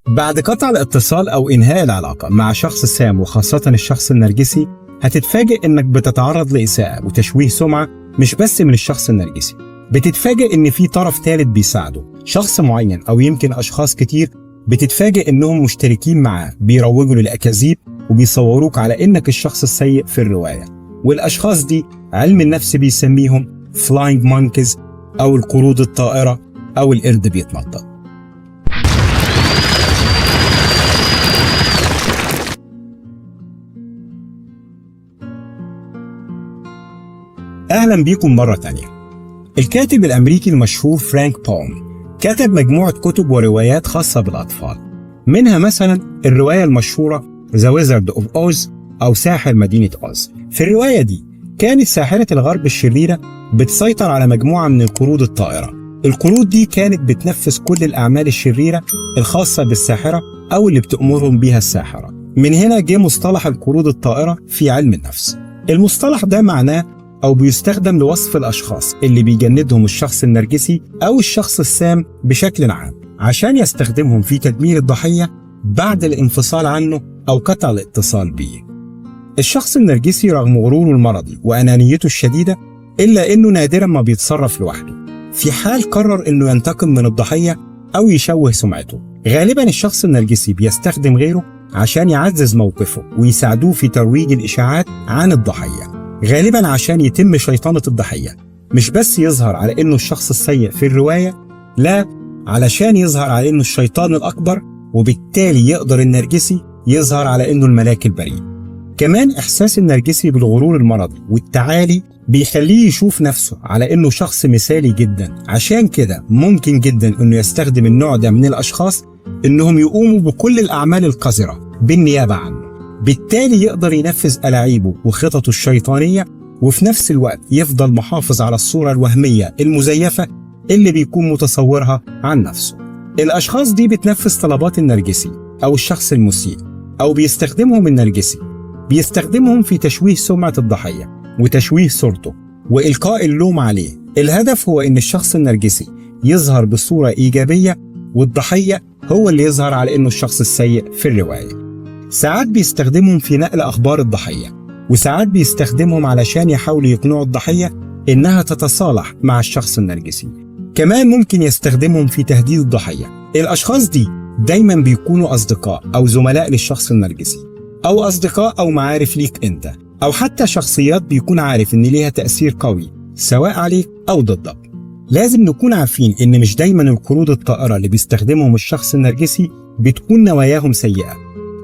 بعد قطع الاتصال أو إنهاء العلاقة مع شخص سام وخاصة الشخص النرجسي، هتتفاجئ إنك بتتعرض لإساءة وتشويه سمعة مش بس من الشخص النرجسي، بتتفاجئ إن في طرف ثالث بيساعده، شخص معين أو يمكن أشخاص كتير بتتفاجئ إنهم مشتركين معاه، بيروجوا للأكاذيب وبيصوروك على إنك الشخص السيء في الرواية. والأشخاص دي علم النفس بيسميهم flying monkeys أو القرود الطائرة أو القرد بيتنطط. أهلا بيكم مرة تانية. الكاتب الأمريكي المشهور فرانك بوم كتب مجموعة كتب وروايات خاصة بالأطفال، منها مثلا الرواية المشهورة The Wizard of Oz أو ساحر مدينة أوز. في الرواية دي كانت ساحرة الغرب الشريرة بتسيطر على مجموعة من القرود الطائرة. القرود دي كانت بتنفذ كل الأعمال الشريرة الخاصة بالساحرة أو اللي بتأمرهم بيها الساحرة. من هنا جه مصطلح القرود الطائرة في علم النفس. المصطلح ده معناه أو بيستخدم لوصف الأشخاص اللي بيجندهم الشخص النرجسي أو الشخص السام بشكل عام عشان يستخدمهم في تدمير الضحية بعد الانفصال عنه أو قطع الاتصال بيه. الشخص النرجسي رغم غروره المرضي وأنانيته الشديدة إلا إنه نادرا ما بيتصرف لوحده. في حال قرر إنه ينتقم من الضحية أو يشوه سمعته، غالبا الشخص النرجسي بيستخدم غيره عشان يعزز موقفه ويساعدوه في ترويج الإشاعات عن الضحية، غالبا عشان يتم شيطنة الضحية، مش بس يظهر على إنه الشخص السيء في الرواية، لا، علشان يظهر على إنه الشيطان الأكبر، وبالتالي يقدر النرجسي يظهر على إنه الملاك البريء. كمان إحساس النرجسي بالغرور المرضي والتعالي بيخليه يشوف نفسه على إنه شخص مثالي جدا، عشان كده ممكن جدا إنه يستخدم النوع ده من الأشخاص إنهم يقوموا بكل الأعمال القذرة بالنيابة عنه. بالتالي يقدر ينفذ ألاعيبه وخططه الشيطانية، وفي نفس الوقت يفضل محافظ على الصورة الوهمية المزيفة اللي بيكون متصورها عن نفسه. الأشخاص دي بتنفذ طلبات النرجسي أو الشخص المسيء، أو بيستخدمهم النرجسي، بيستخدمهم في تشويه سمعة الضحية وتشويه صورته وإلقاء اللوم عليه. الهدف هو إن الشخص النرجسي يظهر بصورة إيجابية، والضحية هو اللي يظهر على إنه الشخص السيء في الرواية. ساعات بيستخدمهم في نقل أخبار الضحية، وساعات بيستخدمهم علشان يحاولوا يقنعوا الضحية إنها تتصالح مع الشخص النرجسي. كمان ممكن يستخدمهم في تهديد الضحية. الأشخاص دي دايما بيكونوا أصدقاء أو زملاء للشخص النرجسي، أو أصدقاء أو معارف ليك أنت، أو حتى شخصيات بيكون عارف إن ليها تأثير قوي سواء عليك أو ضدك. لازم نكون عارفين إن مش دايما القرود الطائرة اللي بيستخدمهم الشخص النرجسي بتكون نواياهم سيئة.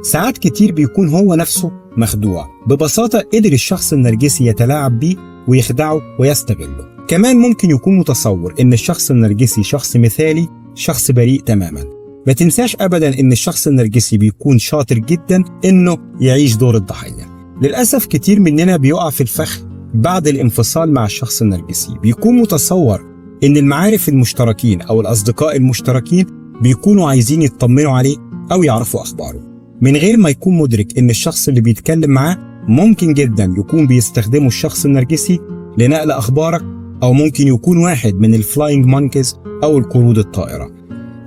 ساعات كتير بيكون هو نفسه مخدوع، ببساطة قدر الشخص النرجسي يتلاعب بيه ويخدعه ويستغله. كمان ممكن يكون متصور إن الشخص النرجسي شخص مثالي، شخص بريء تماما. ما تنساش أبدا إن الشخص النرجسي بيكون شاطر جدا إنه يعيش دور الضحية. للأسف كتير مننا بيقع في الفخ بعد الانفصال مع الشخص النرجسي، بيكون متصور إن المعارف المشتركين أو الأصدقاء المشتركين بيكونوا عايزين يطمنوا عليه أو يعرفوا أخباره، من غير ما يكون مدرك إن الشخص اللي بيتكلم معاه ممكن جدا يكون بيستخدمه الشخص النرجسي لنقل أخبارك، أو ممكن يكون واحد من الفلاينج مونكيز أو القرود الطائرة.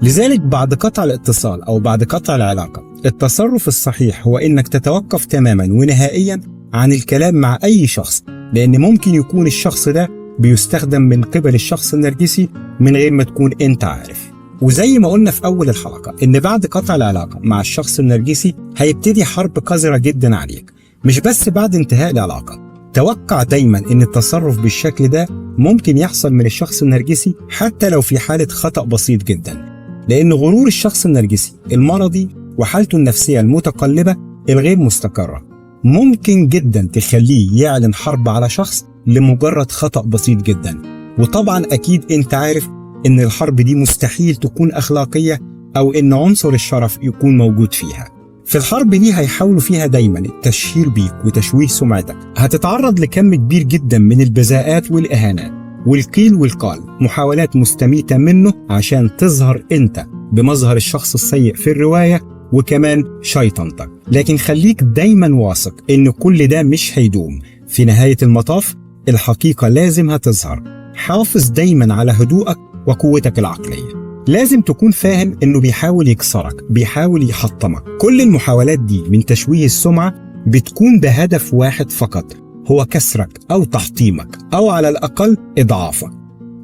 لذلك بعد قطع الاتصال أو بعد قطع العلاقة، التصرف الصحيح هو إنك تتوقف تماما ونهائيا عن الكلام مع أي شخص، لأن ممكن يكون الشخص ده بيستخدم من قبل الشخص النرجسي من غير ما تكون أنت عارف. وزي ما قلنا في أول الحلقة إن بعد قطع العلاقة مع الشخص النرجسي هيبتدي حرب قذرة جدا عليك، مش بس بعد انتهاء العلاقة. توقع دايما إن التصرف بالشكل ده ممكن يحصل من الشخص النرجسي حتى لو في حالة خطأ بسيط جدا، لأن غرور الشخص النرجسي المرضي وحالته النفسية المتقلبة الغير مستقرة ممكن جدا تخليه يعلن حرب على شخص لمجرد خطأ بسيط جدا. وطبعا أكيد أنت عارف إن الحرب دي مستحيل تكون أخلاقية أو إن عنصر الشرف يكون موجود فيها. في الحرب دي هيحاولوا فيها دايما التشهير بيك وتشويه سمعتك، هتتعرض لكم كبير جدا من البذاءات والإهانات والقيل والقال، محاولات مستميتة منه عشان تظهر أنت بمظهر الشخص السيء في الرواية وكمان شيطنتك. لكن خليك دايما واثق إن كل ده مش هيدوم، في نهاية المطاف الحقيقة لازم هتظهر. حافظ دايما على هدوءك وقوتك العقلية. لازم تكون فاهم إنه بيحاول يكسرك، بيحاول يحطمك. كل المحاولات دي من تشويه السمعة بتكون بهدف واحد فقط، هو كسرك أو تحطيمك أو على الأقل إضعافك.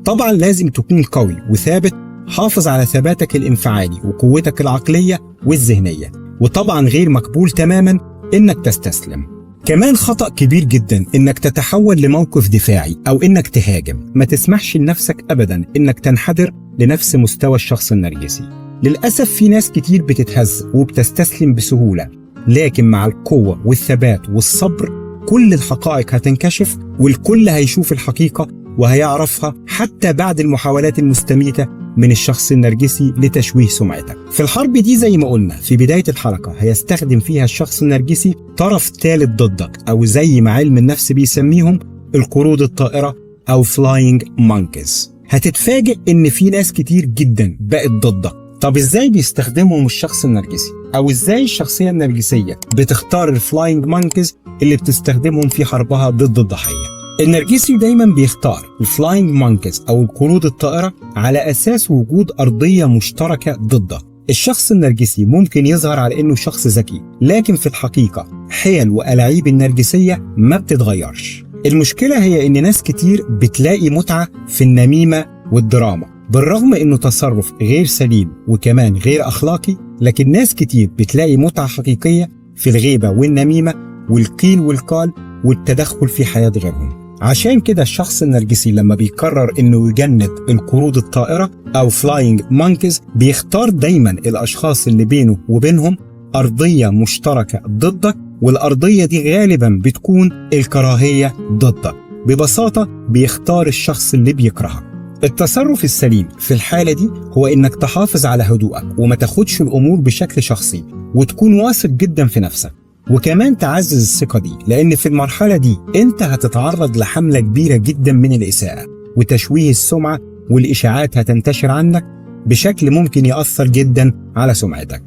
طبعا لازم تكون قوي وثابت، حافظ على ثباتك الانفعالي وقوتك العقلية والذهنية، وطبعا غير مقبول تماما إنك تستسلم. كمان خطأ كبير جدا إنك تتحول لموقف دفاعي أو إنك تهاجم. ما تسمحش لنفسك أبدا إنك تنحدر لنفس مستوى الشخص النرجسي. للأسف في ناس كتير بتتهز وبتستسلم بسهولة، لكن مع القوة والثبات والصبر كل الحقائق هتنكشف، والكل هيشوف الحقيقة وهيعرفها حتى بعد المحاولات المستميتة من الشخص النرجسي لتشويه سمعتك. في الحرب دي زي ما قلنا في بداية الحلقة هيستخدم فيها الشخص النرجسي طرف ثالث ضدك، أو زي ما علم النفس بيسميهم القرود الطائرة أو flying monkeys. هتتفاجئ إن في ناس كتير جدا بقت ضدك. طب إزاي بيستخدمهم الشخص النرجسي؟ أو إزاي الشخصية النرجسية بتختار الفلاينج مانكيز اللي بتستخدمهم في حربها ضد الضحية؟ النرجسي دايما بيختار الفلاينج مانكيز أو القرود الطائرة على أساس وجود أرضية مشتركة ضده. الشخص النرجسي ممكن يظهر على إنه شخص ذكي، لكن في الحقيقة حيل وألاعيب النرجسية ما بتتغيرش. المشكلة هي إن ناس كتير بتلاقي متعة في النميمة والدراما، بالرغم إنه تصرف غير سليم وكمان غير أخلاقي، لكن ناس كتير بتلاقي متعة حقيقية في الغيبة والنميمة والقيل والقال والتدخل في حياة غيرهم. عشان كده الشخص النرجسي لما بيقرر إنه يجند القرود الطائرة أو فلاينج مانكيز بيختار دايما الأشخاص اللي بينه وبينهم أرضية مشتركة ضدك، والأرضية دي غالبا بتكون الكراهية ضدك. ببساطة بيختار الشخص اللي بيكرهك. التصرف السليم في الحالة دي هو إنك تحافظ على هدوءك وما تاخدش الأمور بشكل شخصي، وتكون واثق جدا في نفسك، وكمان تعزز الثقة دي، لأن في المرحلة دي أنت هتتعرض لحملة كبيرة جدا من الإساءة وتشويه السمعة، والإشاعات هتنتشر عنك بشكل ممكن يأثر جدا على سمعتك،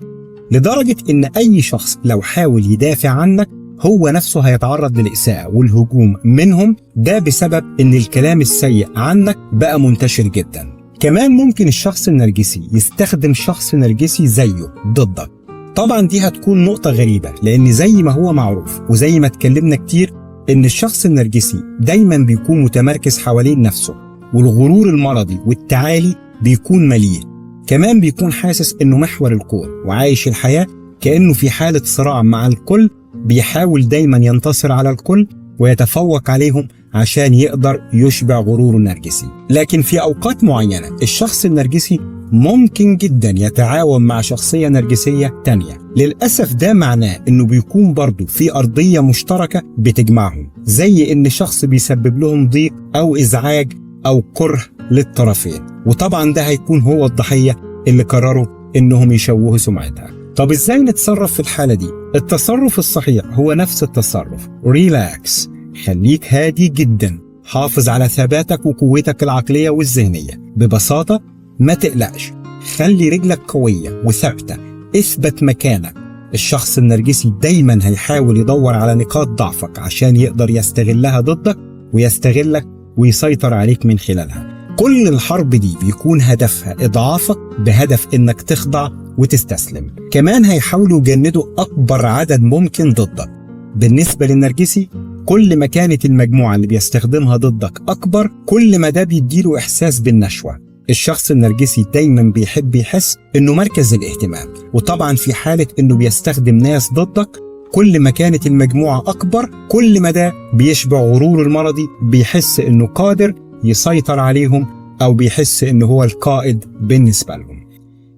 لدرجة إن أي شخص لو حاول يدافع عنك هو نفسه هيتعرض للإساءة والهجوم منهم، ده بسبب إن الكلام السيء عنك بقى منتشر جدا. كمان ممكن الشخص النرجسي يستخدم شخص نرجسي زيه ضدك. طبعا دي هتكون نقطة غريبة، لأن زي ما هو معروف وزي ما اتكلمنا كتير إن الشخص النرجسي دايما بيكون متمركز حوالين نفسه، والغرور المرضي والتعالي بيكون مليء. كمان بيكون حاسس إنه محور الكون وعايش الحياة كأنه في حالة صراع مع الكل، بيحاول دايما ينتصر على الكل ويتفوق عليهم عشان يقدر يشبع غروره النرجسي. لكن في أوقات معينة الشخص النرجسي ممكن جدا يتعاون مع شخصية نرجسية تانية. للأسف ده معناه إنه بيكون برضو في أرضية مشتركة بتجمعهم، زي إن شخص بيسبب لهم ضيق أو إزعاج أو كره للطرفين، وطبعا ده هيكون هو الضحية اللي قرروا إنهم يشوهوا سمعتها. طب إزاي نتصرف في الحالة دي؟ التصرف الصحيح هو نفس التصرف، ريلاكس، خليك هادي جدا، حافظ على ثباتك وقوتك العقلية والذهنية. ببساطة ما تقلقش، خلي رجلك قوية وثابتة، اثبت مكانك. الشخص النرجسي دايما هيحاول يدور على نقاط ضعفك عشان يقدر يستغلها ضدك ويستغلك ويسيطر عليك من خلالها. كل الحرب دي بيكون هدفها إضعافك بهدف إنك تخضع وتستسلم. كمان هيحاولوا يجندوا أكبر عدد ممكن ضدك. بالنسبة للنرجسي كل ما كانت المجموعة اللي بيستخدمها ضدك أكبر، كل ما ده بيديله إحساس بالنشوة. الشخص النرجسي دايما بيحب يحس إنه مركز الاهتمام، وطبعا في حالة إنه بيستخدم ناس ضدك كل ما كانت المجموعة أكبر، كل ما ده بيشبع غرور المرضي، بيحس إنه قادر يسيطر عليهم أو بيحس إنه هو القائد بالنسبة لهم.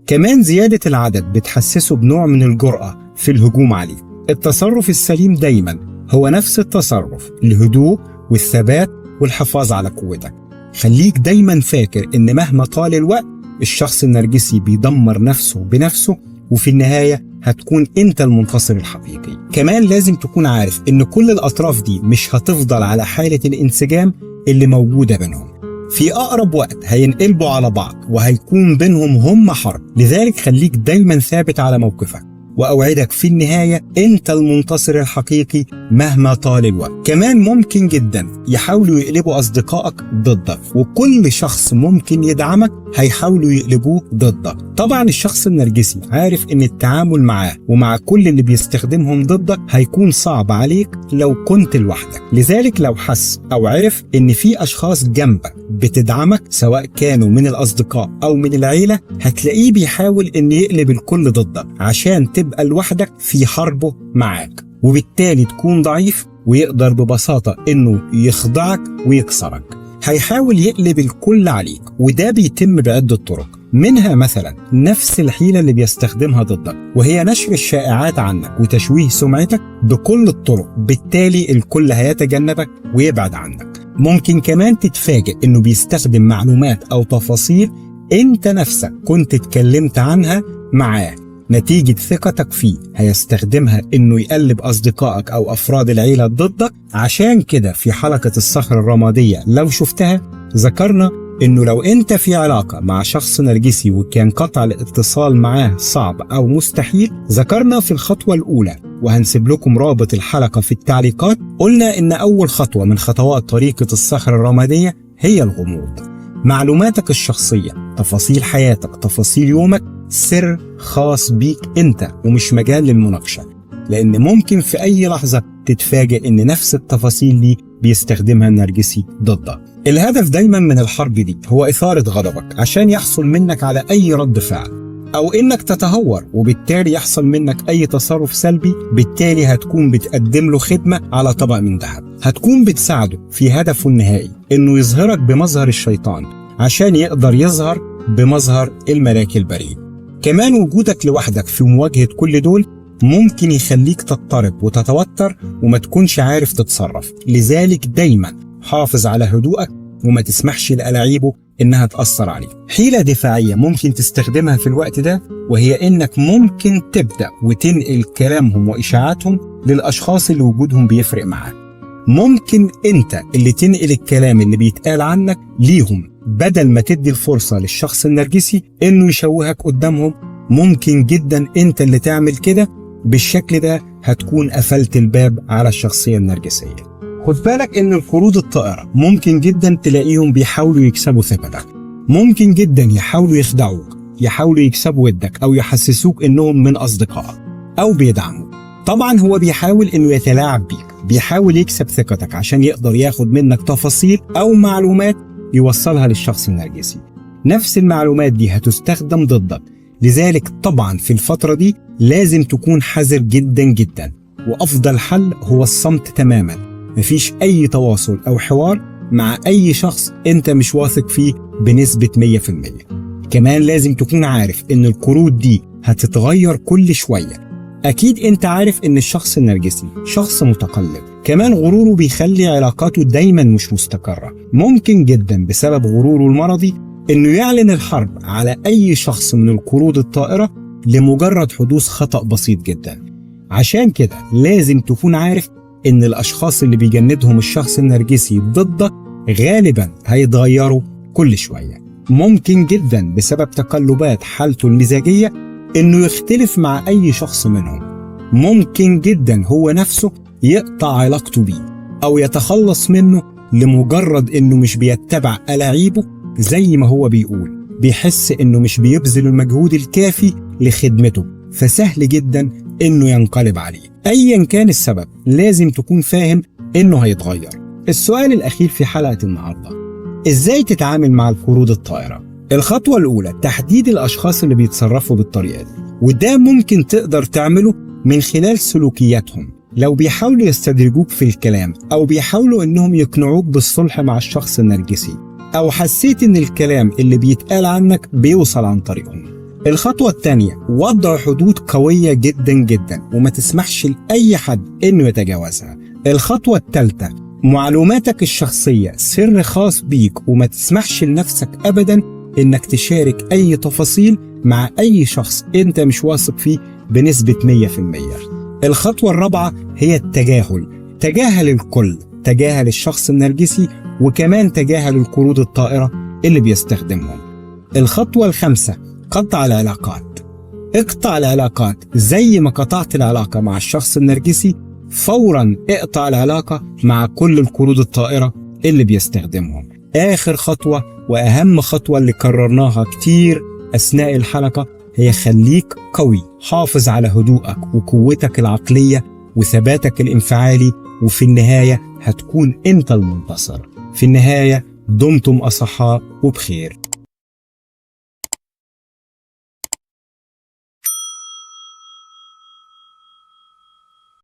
كمان زيادة العدد بتحسسه بنوع من الجرأة في الهجوم عليه. التصرف السليم دايما هو نفس التصرف، الهدوء والثبات والحفاظ على قوتك. خليك دايما فاكر إن مهما طال الوقت الشخص النرجسي بيدمر نفسه بنفسه، وفي النهاية هتكون أنت المنتصر الحقيقي. كمان لازم تكون عارف إن كل الأطراف دي مش هتفضل على حالة الانسجام اللي موجودة بينهم. في أقرب وقت هينقلبوا على بعض وهيكون بينهم هم حرب. لذلك خليك دايما ثابت على موقفك وأوعدك في النهاية أنت المنتصر الحقيقي مهما طال الوقت. كمان ممكن جدا يحاولوا يقلبوا أصدقائك ضدك، وكل شخص ممكن يدعمك هيحاولوا يقلبوه ضدك. طبعا الشخص النرجسي عارف ان التعامل معاه ومع كل اللي بيستخدمهم ضدك هيكون صعب عليك لو كنت لوحدك، لذلك لو حس او عرف ان في اشخاص جنبك بتدعمك سواء كانوا من الاصدقاء او من العيلة، هتلاقيه بيحاول ان يقلب الكل ضدك عشان تبقى لوحدك في حربه معاك، وبالتالي تكون ضعيف ويقدر ببساطة انه يخضعك ويكسرك. هيحاول يقلب الكل عليك، وده بيتم بعدة طرق، منها مثلا نفس الحيلة اللي بيستخدمها ضدك، وهي نشر الشائعات عنك وتشويه سمعتك بكل الطرق، بالتالي الكل هيتجنبك ويبعد عنك. ممكن كمان تتفاجئ انه بيستخدم معلومات او تفاصيل انت نفسك كنت اتكلمت عنها معاه، نتيجة ثقتك فيه هيستخدمها انه يقلب اصدقائك او افراد العيلة ضدك. عشان كده في حلقة الصخرة الرمادية لو شفتها ذكرنا انه لو انت في علاقة مع شخص نرجسي وكان قطع الاتصال معاه صعب او مستحيل، ذكرنا في الخطوة الاولى وهنسيب لكم رابط الحلقة في التعليقات، قلنا ان اول خطوة من خطوات طريقة الصخرة الرمادية هي الغموض. معلوماتك الشخصية، تفاصيل حياتك، تفاصيل يومك سر خاص بيك انت ومش مجال للمناقشة، لان ممكن في اي لحظة تتفاجئ ان نفس التفاصيل دي بيستخدمها النرجسي ضدك. الهدف دايما من الحرب دي هو اثارة غضبك عشان يحصل منك على اي رد فعل، او انك تتهور وبالتالي يحصل منك اي تصرف سلبي، بالتالي هتكون بتقدم له خدمة على طبق من ذهب، هتكون بتساعده في هدفه النهائي انه يظهرك بمظهر الشيطان عشان يقدر يظهر بمظهر الملاك البريء. كمان وجودك لوحدك في مواجهة كل دول ممكن يخليك تضطرب وتتوتر وما تكونش عارف تتصرف، لذلك دايما حافظ على هدوءك وما تسمحش لألاعيبه إنها تأثر عليك. حيلة دفاعية ممكن تستخدمها في الوقت ده، وهي إنك ممكن تبدأ وتنقل كلامهم وإشاعاتهم للأشخاص اللي وجودهم بيفرق معاك. ممكن أنت اللي تنقل الكلام اللي بيتقال عنك ليهم بدل ما تدي الفرصة للشخص النرجسي إنه يشوهك قدامهم. ممكن جدا أنت اللي تعمل كده، بالشكل ده هتكون قفلت الباب على الشخصية النرجسية. خد بالك ان القرود الطائرة ممكن جدا تلاقيهم بيحاولوا يكسبوا ثقتك، ممكن جدا يحاولوا يخدعوك، يحاولوا يكسبوا ودك او يحسسوك انهم من اصدقائك او بيدعموك. طبعا هو بيحاول انه يتلاعب بيك، بيحاول يكسب ثقتك عشان يقدر ياخد منك تفاصيل او معلومات يوصلها للشخص النرجسي. نفس المعلومات دي هتستخدم ضدك، لذلك طبعا في الفترة دي لازم تكون حذر جدا جدا، وافضل حل هو الصمت تماما، مفيش اي تواصل او حوار مع اي شخص انت مش واثق فيه بنسبة 100%. كمان لازم تكون عارف ان القرود دي هتتغير كل شوية. اكيد انت عارف ان الشخص النرجسي شخص متقلب، كمان غروره بيخلي علاقاته دايما مش مستقرة. ممكن جدا بسبب غروره المرضي انه يعلن الحرب على اي شخص من القرود الطائرة لمجرد حدوث خطأ بسيط جدا. عشان كده لازم تكون عارف ان الاشخاص اللي بيجندهم الشخص النرجسي ضدك غالبا هيتغيروا كل شوية. ممكن جدا بسبب تقلبات حالته المزاجية انه يختلف مع اي شخص منهم. ممكن جدا هو نفسه يقطع علاقته بيه او يتخلص منه لمجرد انه مش بيتبع ألاعيبه زي ما هو بيقول، بيحس انه مش بيبذل المجهود الكافي لخدمته، فسهل جدا انه ينقلب عليه. ايا كان السبب لازم تكون فاهم انه هيتغير. السؤال الاخير في حلقة النهاردة: ازاي تتعامل مع القرود الطائرة؟ الخطوة الاولى تحديد الاشخاص اللي بيتصرفوا بالطريقة دي، وده ممكن تقدر تعمله من خلال سلوكياتهم. لو بيحاولوا يستدرجوك في الكلام او بيحاولوا انهم يقنعوك بالصلح مع الشخص النرجسي، او حسيت ان الكلام اللي بيتقال عنك بيوصل عن طريقهم. الخطوة الثانية وضع حدود قوية جدا جدا وما تسمحش لأي حد انه يتجاوزها. الخطوة الثالثة معلوماتك الشخصية سر خاص بيك، وما تسمحش لنفسك ابدا انك تشارك اي تفاصيل مع اي شخص انت مش واثق فيه بنسبة 100%. الخطوة الرابعة هي التجاهل. تجاهل الكل، تجاهل الشخص النرجسي، وكمان تجاهل القرود الطائرة اللي بيستخدمهم. الخطوة الخامسة قطع العلاقات. اقطع العلاقات زي ما قطعت العلاقة مع الشخص النرجسي، فورا اقطع العلاقة مع كل القروض الطائرة اللي بيستخدمهم. آخر خطوة وأهم خطوة اللي كررناها كتير أثناء الحلقة هي خليك قوي، حافظ على هدوءك وقوتك العقلية وثباتك الانفعالي، وفي النهاية هتكون أنت المنتصر. في النهاية دمتم أصحاء وبخير.